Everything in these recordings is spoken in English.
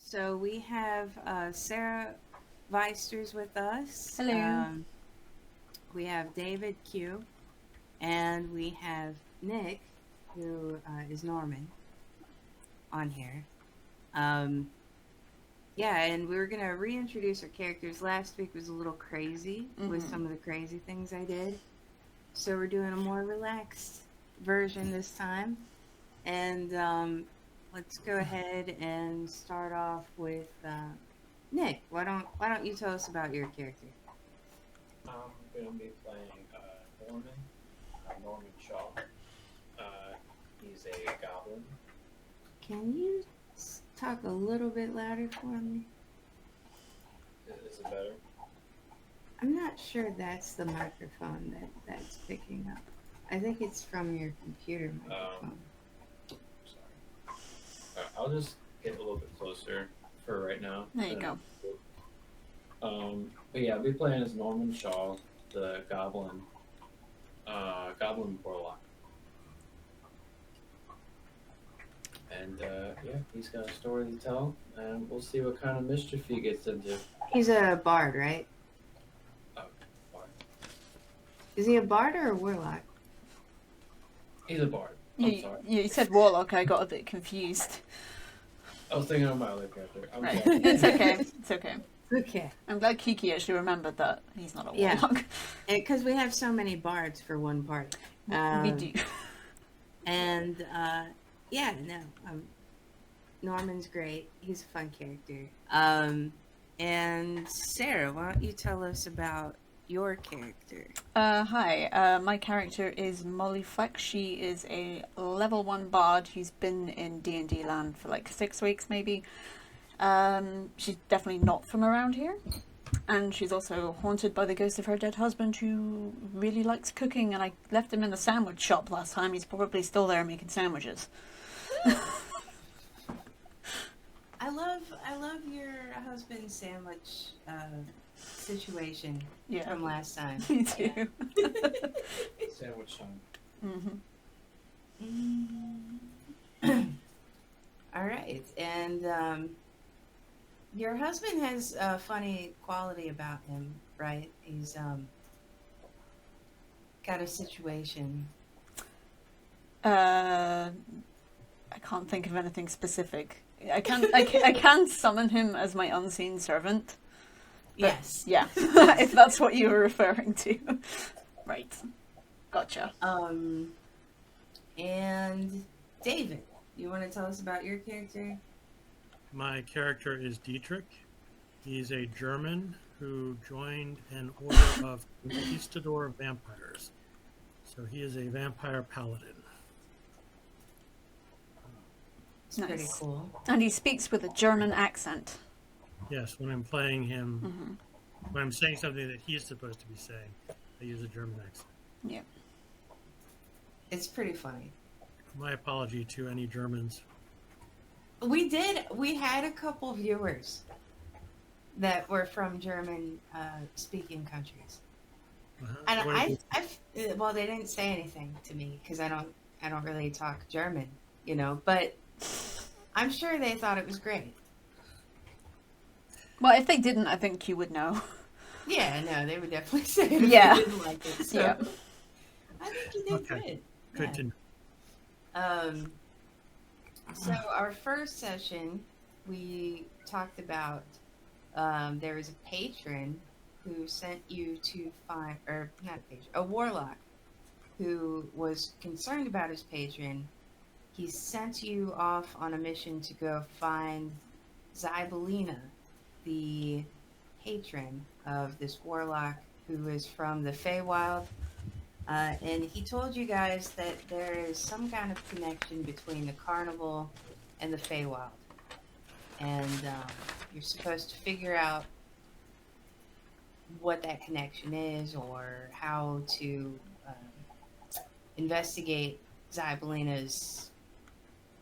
So we have Sarah Weisters with us. Hello. We have David Q, and we have Nick, who is Norman, on here. Um, yeah, and we were going to reintroduce our characters. Last week was a little crazy with some of the crazy things I did. So we're doing a more relaxed version this time. And let's go ahead and start off with Nick. Why don't you tell us about your character? I'm going to be playing Norman, Norman Shaw. He's a goblin. Can you talk a little bit louder for me? Is it better? I'm not sure that's the microphone that's picking up. I think it's from your computer microphone. Sorry. I'll just get a little bit closer for right now. There you go. But yeah, I'll be playing as Norman Shaw, the goblin warlock. And yeah, he's got a story to tell, and we'll see what kind of mischief he gets into. He's a bard, right? Oh, bard. Is he a bard or a warlock? He's a bard. I'm sorry. You said warlock, I got a bit confused. I was thinking of my other character. I'm Right. sorry. It's okay. It's okay. Okay. I'm glad Kiki actually remembered that he's not a warlock. Because we have so many bards for one party. We do. And yeah, no, Norman's great. He's a fun character. And Sarah, why don't you tell us about your character? Hi, my character is Molly Fleck. She is a level 1 bard who's been in D&D land for like 6 weeks maybe. She's definitely not from around here. And she's also haunted by the ghost of her dead husband, who really likes cooking, and I left him in the sandwich shop last time. He's probably still there making sandwiches. I love your husband sandwich situation from last time. Me too. Sandwich time. All right, and your husband has a funny quality about him, right? He's got a situation. I can't think of anything specific. I can summon him as my unseen servant. Yes. Yeah, if that's what you were referring to. Right. Gotcha. And David, you want to tell us about your character? My character is Dietrich. He's a German who joined an order of conquistador vampires. So he is a vampire paladin. It's pretty cool. And he speaks with a German accent. Yes, when I'm playing him, when I'm saying something that he's supposed to be saying, I use a German accent. Yeah. It's pretty funny. My apology to any Germans. We had a couple viewers that were from German speaking countries. And well, they didn't say anything to me because I don't really talk German, but I'm sure they thought it was great. Well, if they didn't, I think you would know. Yeah, no, they would definitely say it if Yeah. they didn't like it. So Yeah. I think you did good. Good to know. So our first session, we talked about there was a patron who sent you to find, or not a patron, a warlock who was concerned about his patron. He sent you off on a mission to go find Zybelina, the patron of this warlock who is from the Feywild. And he told you guys that there is some kind of connection between the carnival and the Feywild. And you're supposed to figure out what that connection is or how to investigate Zybelina's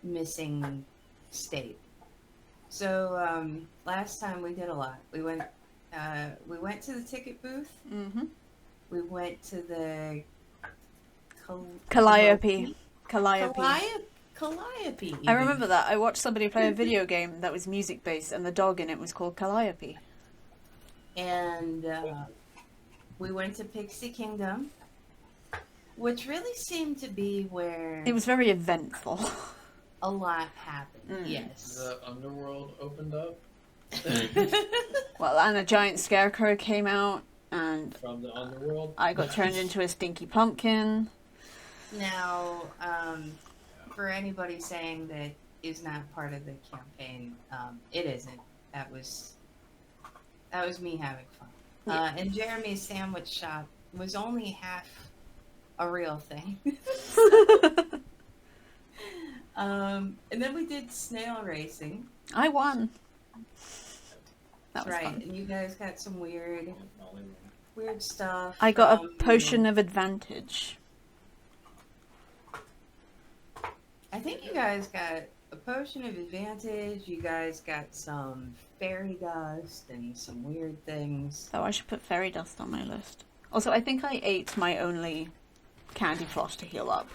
missing state. So last time we did a lot. We went to the ticket booth. Mm-hmm. We went to the Calliope. Calliope. I even. remember that. I watched somebody play a video game that was music based, and the dog in it was called Calliope. And we went to Pixie Kingdom, which really seemed to be where It was very eventful. a lot happened. Mm. Yes. The underworld opened up Well, and a giant scarecrow came out, and from the underworld. I got turned into a stinky pumpkin. Now, for anybody saying that is not part of the campaign, it isn't. That was me having fun. Yeah. And Jeremy's sandwich shop was only half a real thing. And then we did snail racing. I won. That That's was right. fun. And you guys got some weird stuff. I got a from- potion of advantage. I think you guys got a potion of advantage. You guys got some fairy dust and some weird things. So I should put fairy dust on my list. Also, I think I ate my only candy floss to heal up.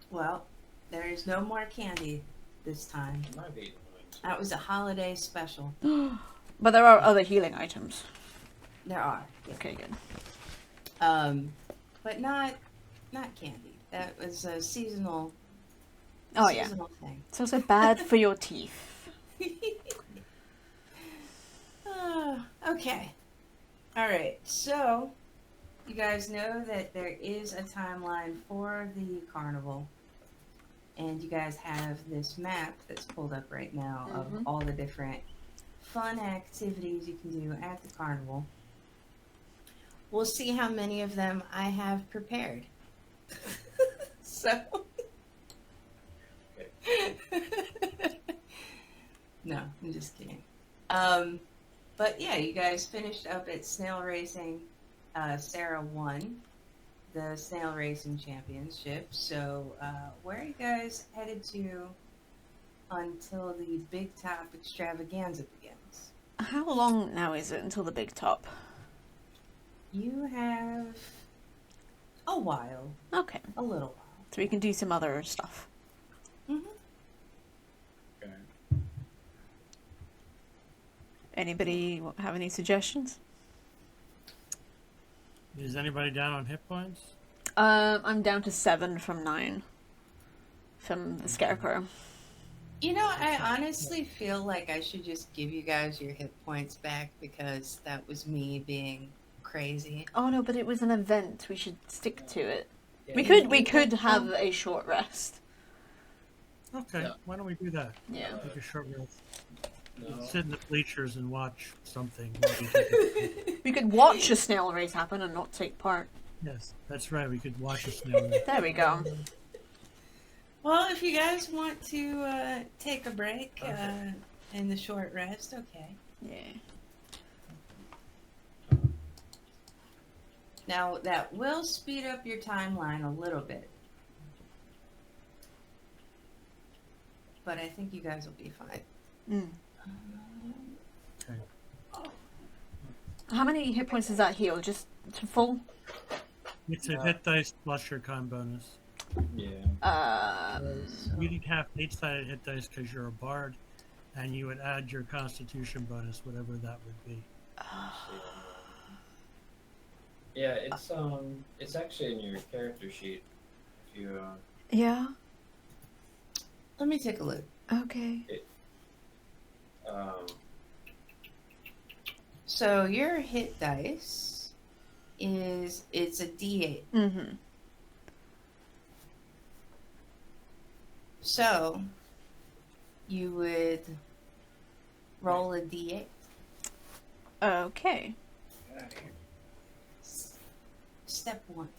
Well, there is no more candy this time. Might be annoying. That was a holiday special. But there are other healing items. There are, yeah. Okay, good. But not candy. That was a seasonal. Oh, yeah. seasonal thing. It's also bad for your teeth. Okay. All right. So, you guys know that there is a timeline for the carnival, and you guys have this map that's pulled up right now of Mhm. all the different fun activities you can do at the carnival. We'll see how many of them I have prepared. So. No, I'm just kidding. But yeah, you guys finished up at snail racing. Sarah won the snail racing championship. So where are you guys headed to until the Big Top extravaganza begins? How long now is it until the big top? You have a while, Okay. a little while. So we can do some other stuff. Mm-hmm. Okay. Anybody have any suggestions? Is anybody down on hit points? I'm down to 7 from 9 from the scarecrow. You know, I honestly feel like I should just give you guys your hit points back because that was me being crazy. Oh no, but it was an event. We should stick to it. Yeah, We could have a short rest. Okay, Yeah. why don't we do that? Yeah. Take a short rest. No. Sit in the bleachers and watch something. Maybe take a- We could watch a snail race happen and not take part. yes, that's right. We could watch a snail race. There we go. Well, if you guys want to take a break Okay. in the short rest, okay. Yeah. Now, that will speed up your timeline a little bit. But I think you guys will be fine. Mm. Okay. How many hit points does that heal? Just to full? It's a hit dice plus your con bonus. Yeah. You didn't have 8-sided hit dice because you're a bard, and you would add your constitution bonus, whatever that would be. Yeah, it's actually in your character sheet. If you Yeah. Let me take a look. Okay. So your hit dice it's a D8. Mm-hmm. So you would roll a D8. Okay. Step 1.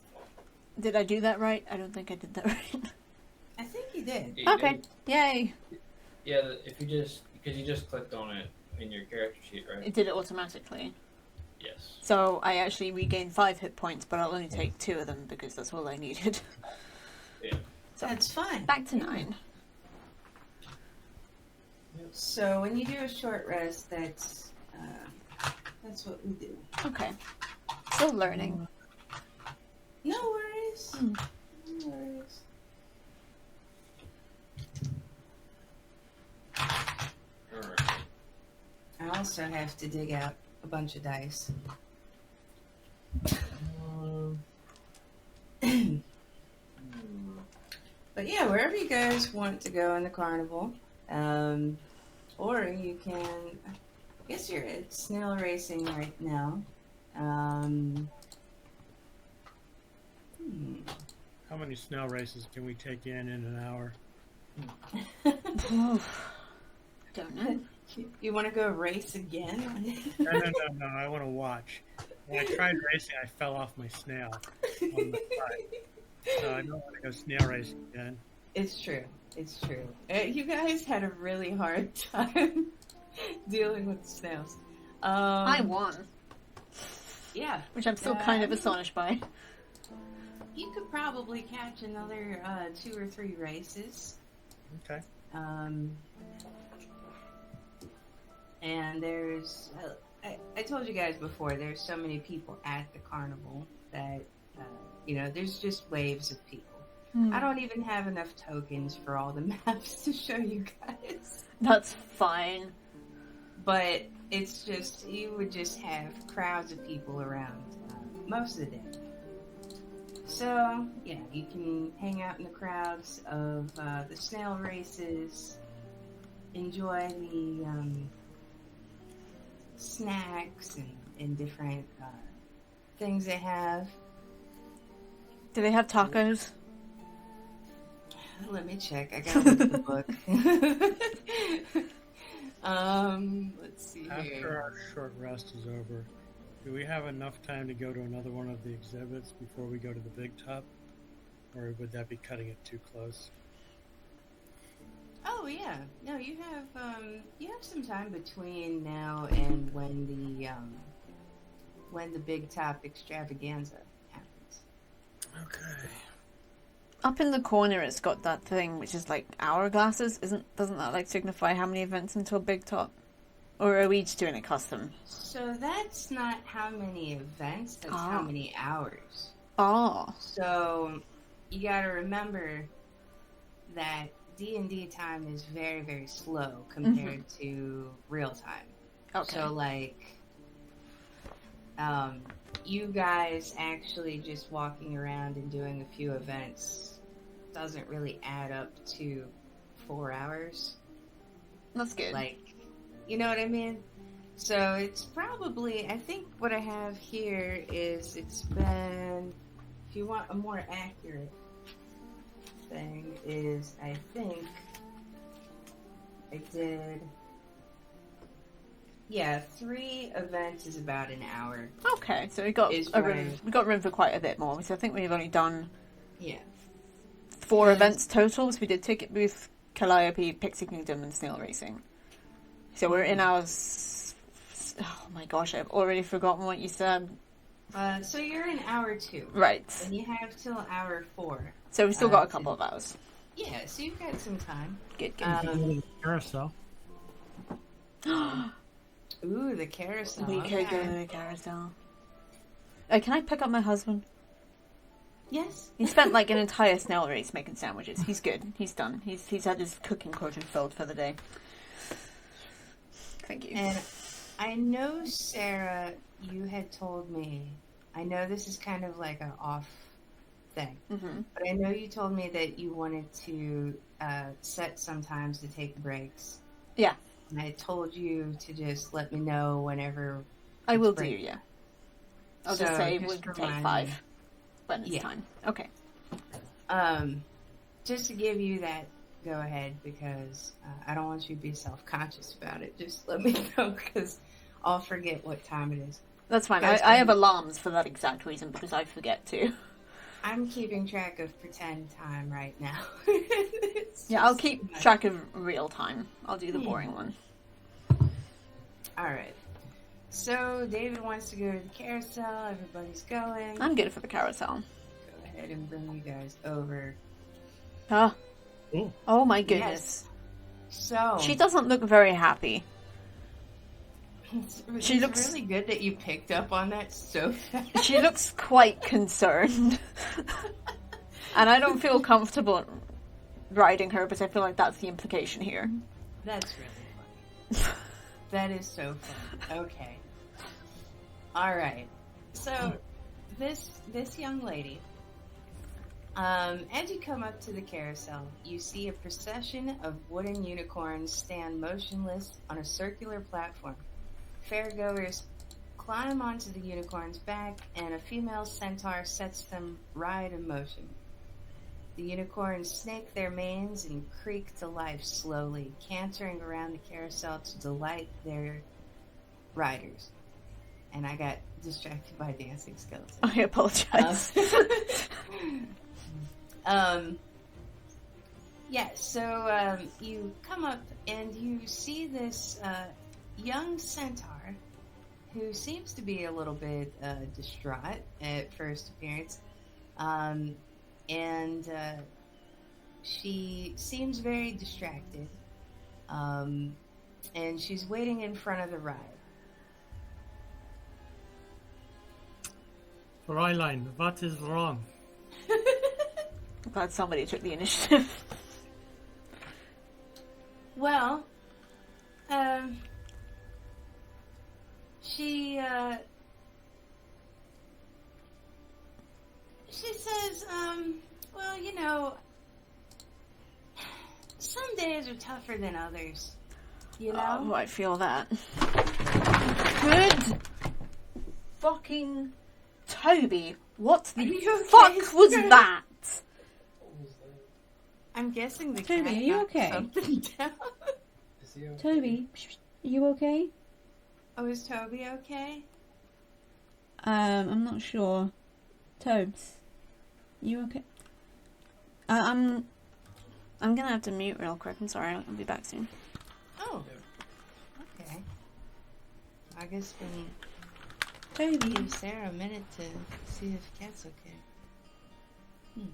Did I do that right? I don't think I did that right. I think you did. you Okay. did- Yay. Yeah, if you because you just clicked on it in your character sheet, right? It did it automatically. Yes. So I actually regained 5 hit points, but I'll only take 2 of them because that's all I needed. Yeah. So That's fine. back to 9. So when you do a short rest, that's what we do. Okay. Still learning. No worries. Mm. No worries. also have to dig out a bunch of dice. But yeah, wherever you guys want to go in the carnival, or you can. I guess you're at snail racing right now. How many snail races can we take in an hour? Don't know. You want to go race again? No. I want to watch. When I tried racing, I fell off my snail on the side. So I don't want to go snail racing again. It's true. It's true. You guys had a really hard time dealing with snails. I won. Yeah. Which I'm still kind of astonished by. You could probably catch another 2 or 3 races. Okay. And there's, I told you guys before, there's so many people at the carnival that, there's just waves of people. I don't even have enough tokens for all the maps to show you guys. That's fine. But it's just, you would just have crowds of people around most of the day. So, yeah, you can hang out in the crowds of the snail races, enjoy the snacks and different things they have. Do they have tacos? Let me check. I gotta look at the book. Let's see After here. our short rest is over, do we have enough time to go to another one of the exhibits before we go to the big top? Or would that be cutting it too close? Oh yeah, no, you have some time between now and when the big top extravaganza happens. Okay. Up in the corner, it's got that thing which is like hourglasses. Doesn't that like signify how many events until big top? Or are we just doing it custom? So that's not how many events. That's how many hours. Oh. So you got to remember that D&D time is very, very slow compared to real time. Okay. So, like, you guys actually just walking around and doing a few events doesn't really add up to 4 hours. That's good. Like, you know what I mean? So it's probably, I think what I have here is it's been, if you want a more accurate thing, is I think I did, 3 events is about an hour. Okay, so we got room. We got room for quite a bit more. So I think we've only done 4 events total. So we did Ticket Booth, Calliope, Pixie Kingdom, and Snail Racing. So we're in our. Oh my gosh, I've already forgotten what you said. So you're in hour 2, right? And you have till hour 4. So we still got a couple of hours. Yeah, so you've got some time. Good. Carousel. Ooh, the carousel. We could go to the carousel. Can I pick up my husband? Yes. He spent like an entire snail race making sandwiches. He's good. He's done. He's had his cooking quota filled for the day. Thank you. And I know, Sarah, you had told me, I know this is kind of like an off thing, but I know you told me that you wanted to set some times to take breaks. Yeah. And I told you to just let me know whenever. I will break. do, yeah. I'll just say we can take 5 when it's time. Okay. Just to give you that go ahead, because I don't want you to be self-conscious about it. Just let me know, because I'll forget what time it is. That's fine. I have alarms for that exact reason, because I forget to. I'm keeping track of pretend time right now. I'll keep track of real time. I'll do the boring one. Alright. So, David wants to go to the carousel. Everybody's going. I'm good for the carousel. Go ahead and bring you guys over. Huh? Ooh. Oh my goodness. Yes. So she doesn't look very happy. She looks really good that you picked up on that so fast. She looks quite concerned. And I don't feel comfortable riding her, but I feel like that's the implication here. That's really funny. That is so fun. Okay. All right. So this young lady, as you come up to the carousel, you see a procession of wooden unicorns stand motionless on a circular platform. Fairgoers climb onto the unicorn's back, and a female centaur sets them right in motion. The unicorns snake their manes and creak to life slowly, cantering around the carousel to delight their riders. And I got distracted by dancing skeletons. I apologize. Yeah, so you come up and you see this young centaur who seems to be a little bit distraught at first appearance. And she seems very distracted. And she's waiting in front of the ride. Fräulein, what is wrong? I'm glad somebody took the initiative. Well, she says, well, you know, some days are tougher than others, you know? Oh, I feel that. Good fucking Toby, what the you fuck okay, was sir? that? What was that? I'm guessing the Toby, cat are you knocked okay? something down. Is he okay? Toby, are you okay? Oh, is Toby okay? I'm not sure. Tobes, you okay? I'm gonna have to mute real quick. I'm sorry. I'll be back soon. Oh, okay. I guess we Toby, give Sarah a minute to see if Cat's okay.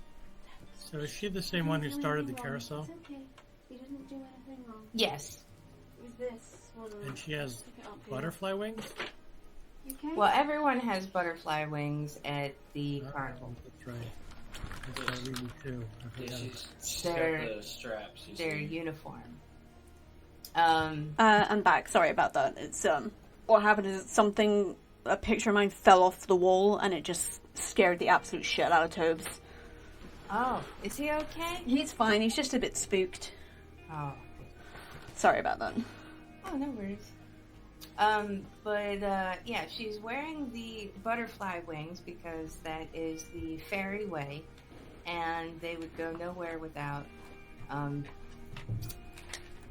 So is she the same one who started the carousel? It's okay. He didn't do anything wrong. Yes. It was this one. And she has Pick it up here. butterfly wings? You okay? Well, everyone has butterfly wings at the carnival. That's right. That's right, we do too. I Yeah, forgot. she's They're- got the straps. You Their see. uniform. I'm back. Sorry about that. It's what happened is a picture of mine fell off the wall and it just scared the absolute shit out of Tobes. Oh, is he okay? He's fine. He's just a bit spooked. Oh. Sorry about that. Oh, no worries. Yeah, she's wearing the butterfly wings because that is the fairy way, and they would go nowhere without.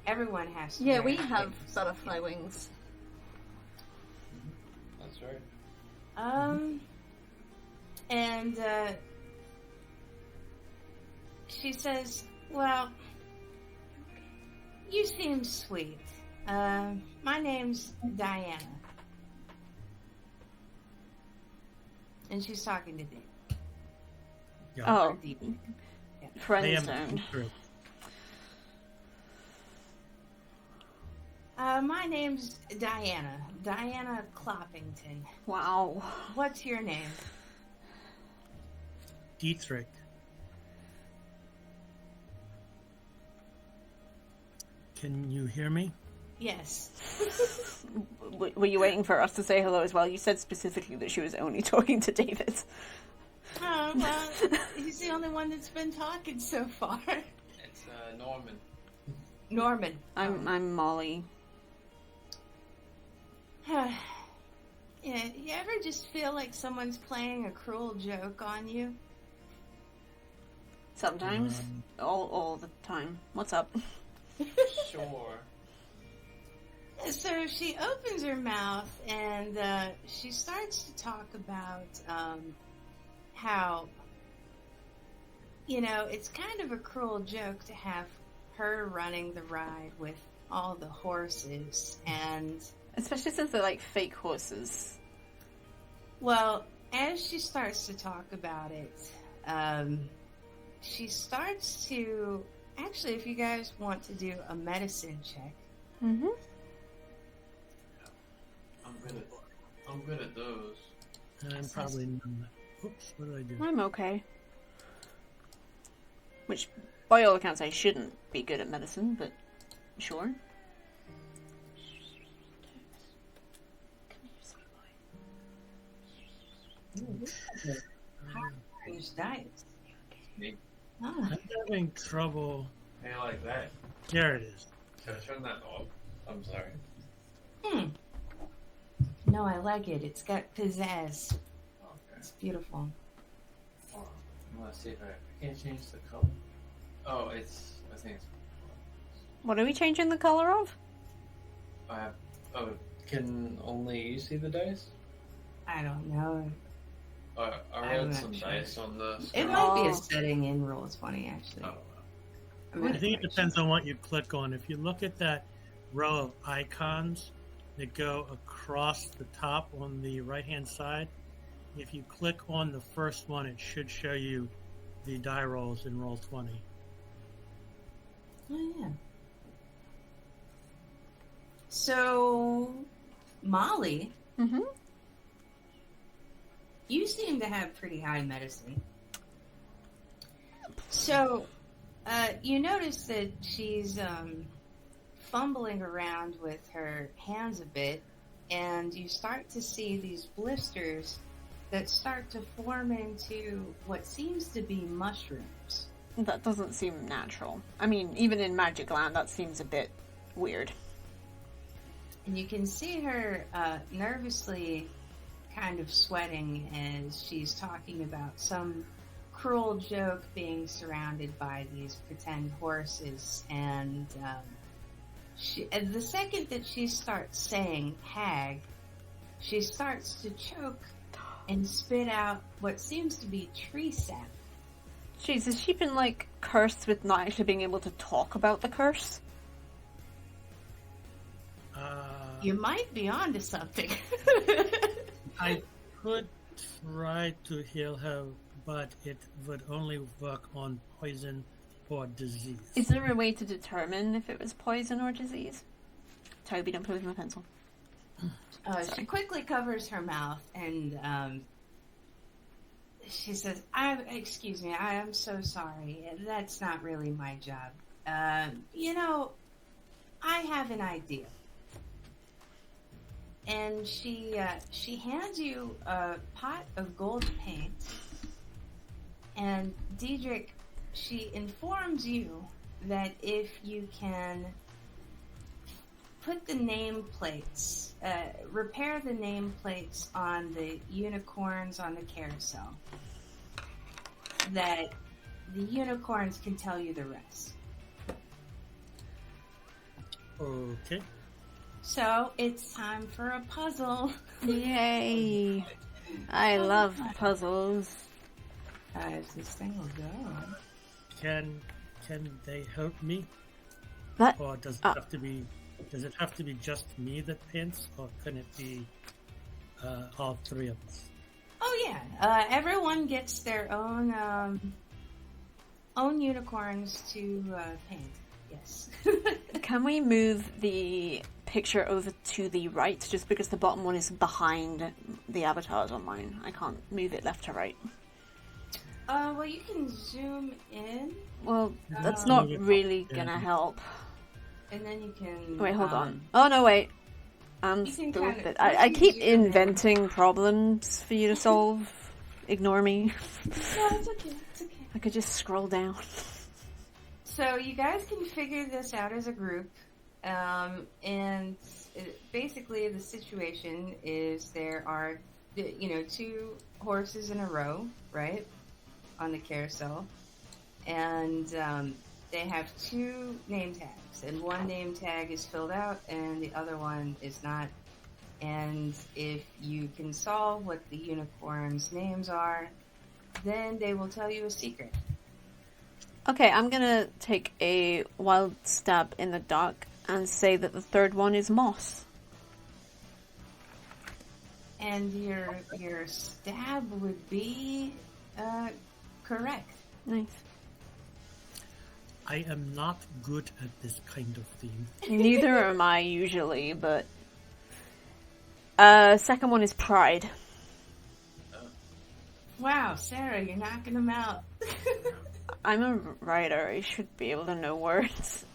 Everyone has to. Yeah, wear we have wings. butterfly wings. That's right. And she says, "Well, you seem sweet. My name's Diana." And she's talking to Dave. Yeah. Oh, Or Dee. friend I am zone. Dietrich. My name's Diana. Diana Cloppington. Wow. What's your name? Dietrich. Can you hear me? Yes. Were you waiting for us to say hello as well? You said specifically that she was only talking to David. Oh, well, he's the only one that's been talking so far. It's Norman. Norman. I'm Molly. Yeah, you ever just feel like someone's playing a cruel joke on you? Sometimes. All the time. What's up? Sure. So she opens her mouth and she starts to talk about how, you know, it's kind of a cruel joke to have her running the ride with all the horses. And, Especially since they're like fake horses. well, as she starts to talk about it, she starts to, actually, if you guys want to do a medicine check. Mm-hmm. I'm good at those. I'm probably none. Oops, what did I do? I'm okay. Which, by all accounts, I shouldn't be good at medicine, but sure. High-range dice. Neat. Ah, I'm having trouble. Hey, like that. There it is. Should I turn that off? I'm sorry. no, I like it. It's got pizzazz. Okay. It's beautiful. Hold on. I'm gonna see if I can't change the color. Oh, I think it's. What are we changing the color of? Oh, can only you see the dice? I don't know. I I'm rolled not some sure. dice on the It screen. might be Oh. a setting in Roll20, actually. Oh, I'm I not think it quite depends on what you click on. If you look at that row of icons that go across the top on the right-hand side, if you click on the first one, it should show you the die rolls in Roll20. Oh, yeah. So, Molly, Mm-hmm. you seem to have pretty high medicine. So, you notice that she's fumbling around with her hands a bit, and you start to see these blisters that start to form into what seems to be mushrooms. That doesn't seem natural. I mean, even in Magic Land, that seems a bit weird. And you can see her nervously kind of sweating as she's talking about some cruel joke being surrounded by these pretend horses. And the second that she starts saying hag, she starts to choke and spit out what seems to be tree sap. Jeez, has she been, like, cursed with not actually being able to talk about the curse? You might be onto something. I could try to heal her, but it would only work on poison or disease. Is there a way to determine if it was poison or disease? Toby, don't play with my pencil. She quickly covers her mouth and she says, excuse me, I am so sorry. That's not really my job. I have an idea. And she hands you a pot of gold paint. And Diedrich, she informs you that if you can put the nameplates, repair the nameplates on the unicorns on the carousel, that the unicorns can tell you the rest. Okay. So it's time for a puzzle. Yay! I love puzzles. If this thing will go. Can they help me? What? Or does it have to be just me that paints, or can it be all three of us? Oh yeah, everyone gets their own unicorns to paint. Yes. Can we move the picture over to the right, just because the bottom one is behind the avatars on mine? I can't move it left to right. Well, you can zoom in, Well, that's Um, not Move it up, really yeah. gonna help. and then you can. Wait, hold on. Oh no, wait. I'm you can stupid. kinda- I you keep zoom in. inventing problems for you to solve. Ignore me. No, it's okay. It's okay. I could just scroll down. So you guys can figure this out as a group, and basically the situation is there are, two horses in a row, right, on the carousel, and they have two name tags, and one name tag is filled out and the other one is not. And if you can solve what the unicorns' names are, then they will tell you a secret. Okay, I'm gonna take a wild stab in the dark and say that the third one is moss. And your stab would be correct. Nice. I am not good at this kind of thing. Neither am I usually, but second one is pride. Wow, Sarah, you're knocking them out. I'm a writer. I should be able to know words.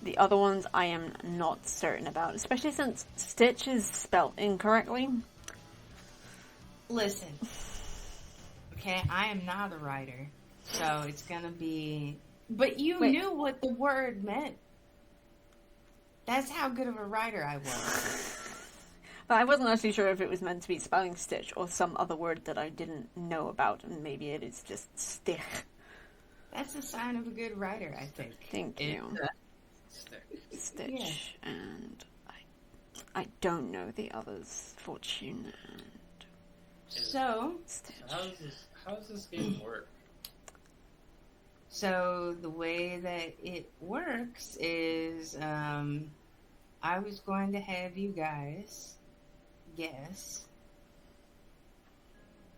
The other ones I am not certain about, especially since Stitch is spelt incorrectly. Listen. Okay, I am not a writer, so it's gonna be. But you Wait. knew what the word meant. That's how good of a writer I was. But I wasn't actually sure if it was meant to be spelling stitch or some other word that I didn't know about, and maybe it is just stich. That's a sign of a good writer, I think. Thank you. Stitch, and I don't know the others. Fortune and So, Stitch. How does this game work? so the way that it works is, I was going to have you guys guess.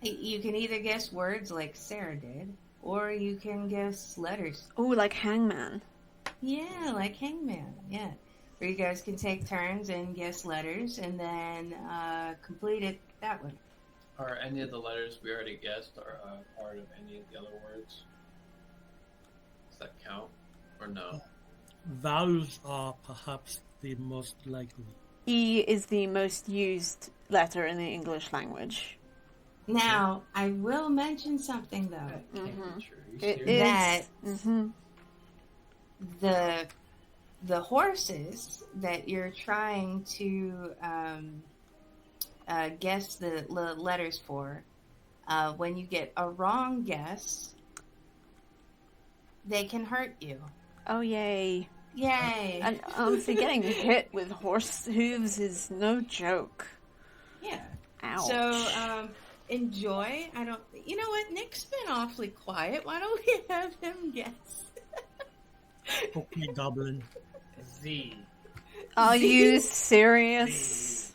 You can either guess words like Sarah did, or you can guess letters. Oh, like Hangman. Yeah, like Hangman. Yeah, where you guys can take turns and guess letters, and then complete it that way. Are any of the letters we already guessed are part of any of the other words? Does that count or no? Vowels are perhaps the most likely. E is the most used letter in the English language. Now, I will mention something though. That can't be true. Are you It serious? That is. Mm-hmm. the horses that you're trying to guess the letters for, when you get a wrong guess, they can hurt you. Oh, yay. Yay! And honestly, getting hit with horse hooves is no joke. Yeah. Ouch. So, enjoy. I don't. You know what? Nick's been awfully quiet. Why don't we have him guess? Okay, Goblin. Z. Are Z. you serious?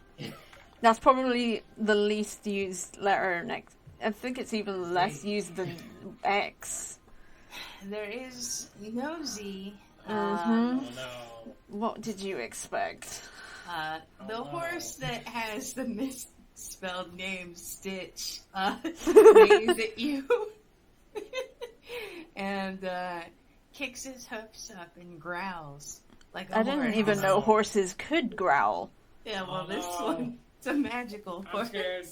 That's probably the least used letter next. I think it's even less used than X. There is no Z. Mhm. Oh no. What did you expect? The Oh, no. horse that has the misspelled name Stitch waves at you and kicks his hoofs up and growls like a I didn't horse. even know horses could growl. Yeah, well, Oh, this no. one, it's a magical I'm horse. scared.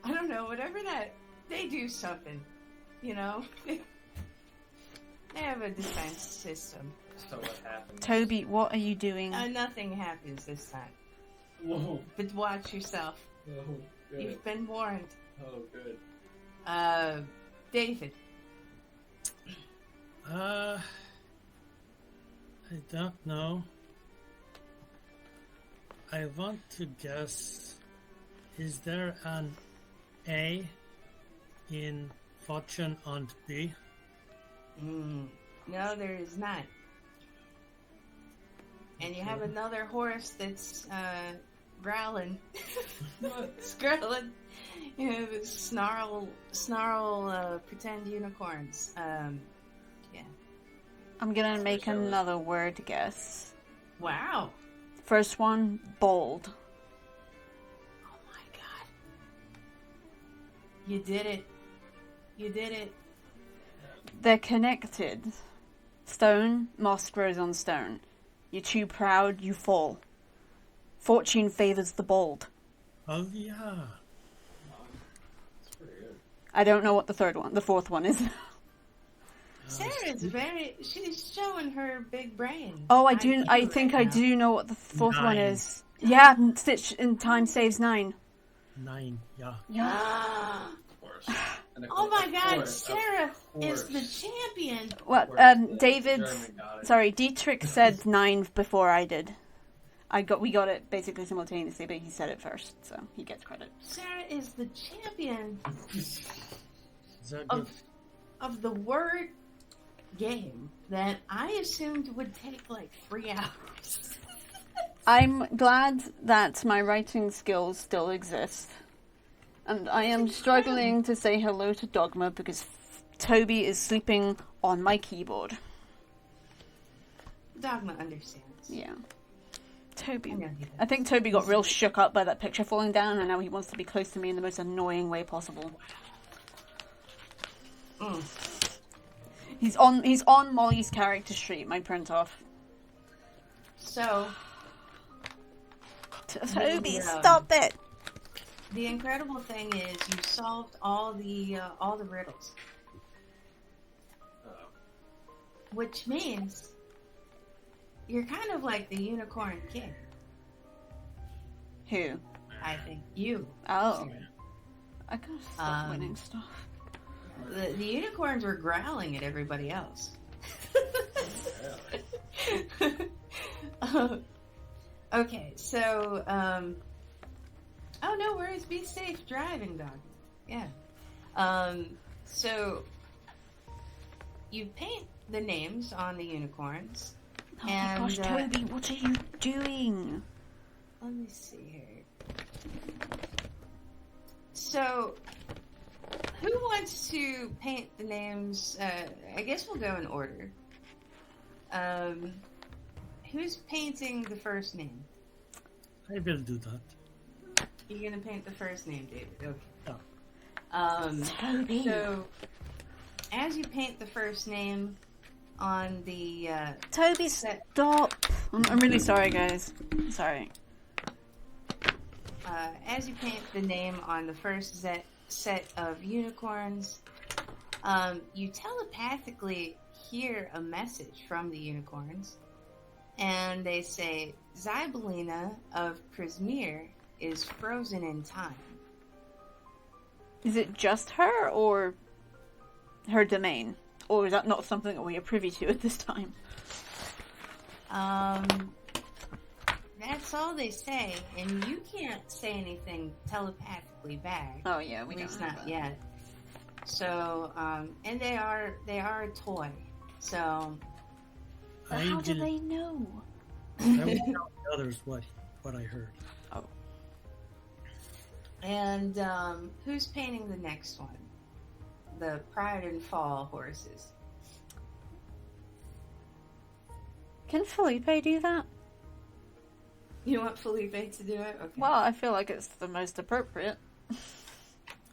I don't know, whatever that, they do something, you know? They have a defense system. So what happens? Toby, what are you doing? Nothing happens this time. Whoa. But watch yourself. Oh, good. You've been warned. Oh, good. David. I don't know. I want to guess. Is there an A in Fortune and B? No, there is not. And you have another horse that's growling, scrolling. You have a snarl, pretend unicorns. Yeah. I'm gonna That's make what I was- another word guess. Wow. First one, bold. Oh my god. You did it. You did it. They're connected. Stone, moss grows on stone. You're too proud, you fall. Fortune favors the bold. Oh yeah. That's pretty good. I don't know what the fourth one is. Sarah's she's showing her big brain. Oh, I do. IQ I think I right now. do know what the fourth one 9. is. Yeah, Stitch in Time Saves 9. 9, yeah. Yeah. Of course. And of Oh my course- god, of Sarah is course. the champion. Well, Of course, the David. German got it. Sorry, Dietrich said 9 before I did. We got it basically simultaneously, but he said it first, so he gets credit. Sarah is the champion Is that good? of the word game that I assumed would take like 3 hours. I'm glad that my writing skills still exist. And I am struggling to say hello to Dogma because Toby is sleeping on my keyboard. Dogma understands. Yeah. I Toby. know he does. I think Toby got real shook up by that picture falling down, and now he wants to be close to me in the most annoying way possible. Mm. He's on Molly's character sheet, my print off. So, Toby, Yeah. stop it! the incredible thing is you solved all the riddles, which means you're kind of like the unicorn king. Who? I think you. Oh. I gotta stop Um, winning stuff. The unicorns were growling at everybody else. Okay, so oh no worries, be safe driving, dog. Yeah. So you paint the names on the unicorns. Oh and, my gosh, Toby, what are you doing? Let me see here. So, who wants to paint the names? I guess we'll go in order. Who's painting the first name? I will do that. You're gonna paint the first name, David. Okay. Oh. Toby. So, as you paint the first name on the Toby, set, stop. I'm really sorry, guys. Sorry. as you paint the name on the first set of unicorns, you telepathically hear a message from the unicorns, and they say, Zybelina of Prismir is frozen in time. Is it just her, or her domain? Or is that not something that we are privy to at this time? That's all they say, and you can't say anything telepathically back. Oh yeah, we At don't least have not that. yet. So, and they are a toy. So, But how do they know? I will tell the others what I heard. and who's painting the next one? The Pride and Fall horses. Can Felipe do that? You want Felipe to do it? Okay. Well, I feel like it's the most appropriate.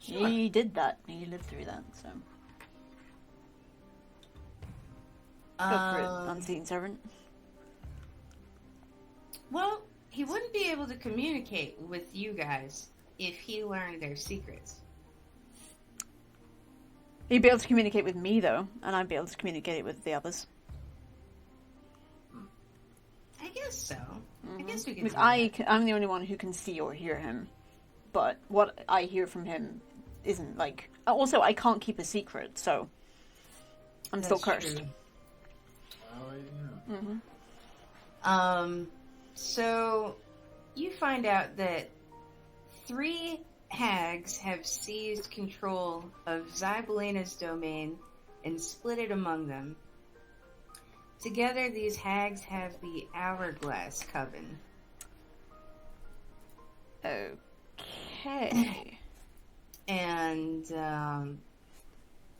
Sure. He did that. He lived through that, so. Go for it, Unseen Servant. Well, he wouldn't be able to communicate with you guys if he learned their secrets. He'd be able to communicate with me, though, and I'd be able to communicate with the others. I guess so. I guess we could. Because do that. I'm the only one who can see or hear him. But what I hear from him isn't like... Also, I can't keep a secret, so... I'm still That's cursed. true. Oh, yeah. So you find out that 3 hags have seized control of Zybelina's domain and split it among them. Together, these hags have the Hourglass Coven. Okay. And,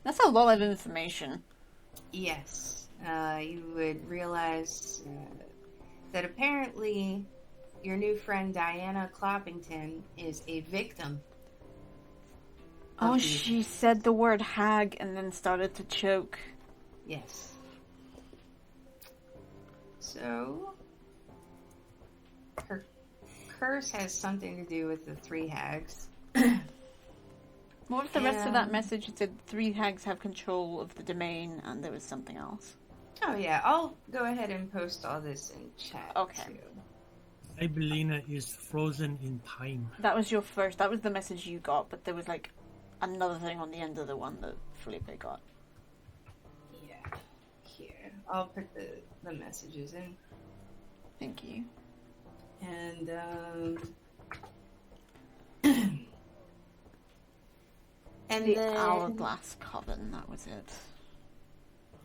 That's a lot of information. yes, you would realize that apparently your new friend Diana Cloppington is a victim. of Oh, these- she said the word hag and then started to choke. Yes. So, her curse has something to do with the 3 hags. What was the rest of that And- message? It said 3 hags have control of the domain, and there was something else. Oh yeah, I'll go ahead and post all this in chat. Okay. Too. Ibelina is frozen in time. That was your first. That was the message you got, but there was like another thing on the end of the one that Felipe got. Yeah. Here, I'll put the messages in, Thank you. and and The then Hourglass Coven. That was it.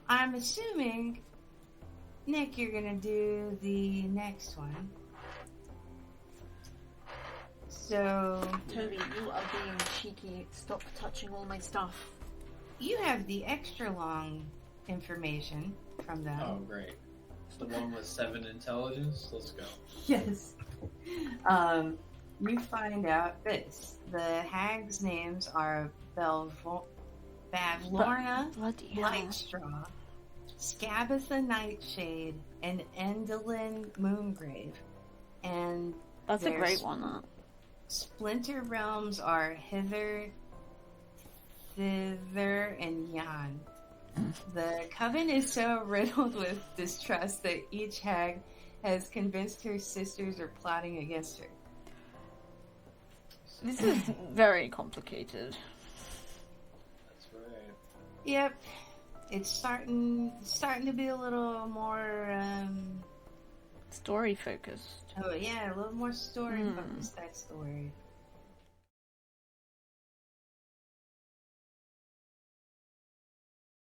I'm assuming, Nick, you're gonna do the next one. So Toby, you are being cheeky. Stop touching all my stuff. you have the extra long information from them. Oh, great. It's the one with 7 intelligence? Let's go. Yes. You find out this. The hags' names are Bavlorna Bloody hell. Lightstraw, Scabatha Nightshade, and Endolin Moongrave. And That's a there's- great one. That. splinter realms are hither, thither, and yon. The coven is so riddled with distrust that each hag has convinced her sisters are plotting against her. This is very complicated. That's right. Yep, it's starting to be a little more. Story focused. Oh yeah, a little more story focused. That story.